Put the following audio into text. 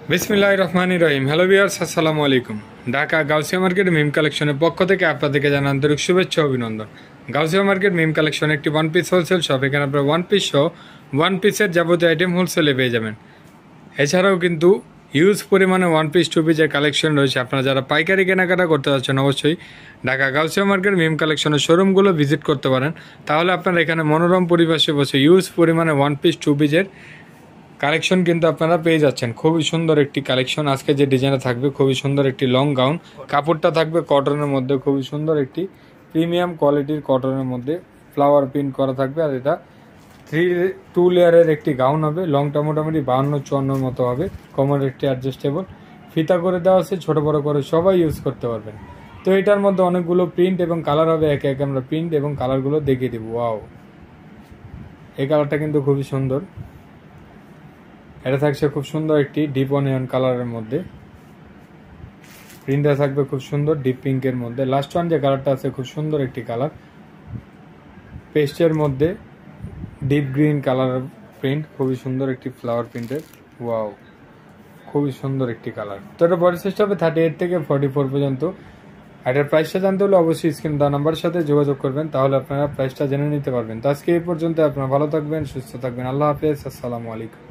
বিসমিল্লাহির রহমানির রহিম। Hello viewers, আসসালামু আলাইকুম। ঢাকা গাউসিয়া মার্কেট মিম কালেকশনের পক্ষ থেকে আপনাদেরকে জানাই আন্তরিক শুভেচ্ছা ও অভিনন্দন। গাউসিয়া মার্কেট মিম কালেকশন একটি ওয়ান পিস হোলসেল শপ। এখানে আপনারা ওয়ান পিস সহ ওয়ান পিসের যাবতীয় আইটেম হোলসেলে পেয়ে যাবেন। এছাড়াও কিন্তু হিউজ পরিমাণে ওয়ান পিস টু পিসের কালেকশন রয়েছে। আপনারা যারা পাইকারি কেনাকাটা করতে যাচ্ছেন অবশ্যই ঢাকা গাউসিয়া মার্কেট মিম কালেকশনের শোরুমগুলো ভিজিট করতে পারেন। তাহলে আপনারা এখানে মনোরম পরিবেশে বসে হিউজ পরিমাণে ওয়ান পিস টু পিসের কালেকশন কিন্তু আপনারা পেয়ে যাচ্ছেন। খুবই সুন্দর একটি কালেকশন। আজকে যে ডিজাইনটা থাকবে খুবই সুন্দর একটি লং গাউন, কাপড়টা থাকবে কটনের মধ্যে, খুবই সুন্দর একটি প্রিমিয়াম কোয়ালিটির কটনের মধ্যে ফ্লাওয়ার প্রিন্ট করা থাকবে। আর এটা 2 লেয়ারের একটি গাউন হবে। লংটা মোটামুটি 52-54 মতো হবে। কোমর একটি অ্যাডজাস্টেবল ফিতা করে দেওয়া আছে, ছোট বড় করে সবাই ইউজ করতে পারবেন। তো এটার মধ্যে অনেকগুলো প্রিন্ট এবং কালার হবে। একে একে আমরা প্রিন্ট এবং কালারগুলো দেখিয়ে দেবো। ওয়াও, এই কালারটা কিন্তু খুবই সুন্দর। এটা থাকছে খুব সুন্দর একটি ডিপ অনিয়ন কালারের মধ্যে, প্রিন্টটা থাকবে খুব সুন্দর ডিপ পিঙ্কের মধ্যে। লাস্ট ওয়ান যে কালারটা আছে খুব সুন্দর একটি কালার, পেস্টের মধ্যে ডিপ গ্রিন কালারের প্রিন্ট, খুবই সুন্দর একটি ফ্লাওয়ার প্রিন্টের। ওয়াও, খুবই সুন্দর একটি কালার। তো এটা বডি সাইজ হবে 38 থেকে 44 পর্যন্ত। এটার প্রাইসটা জানতে হলে অবশ্যই স্ক্রিন দেওয়া নাম্বারের সাথে যোগাযোগ করবেন, তাহলে আপনারা প্রাইসটা জেনে নিতে পারবেন। তো আজকে এই পর্যন্ত। আপনারা ভালো থাকবেন, সুস্থ থাকবেন। আল্লাহ হাফেজ, আসসালামু আলাইকুম।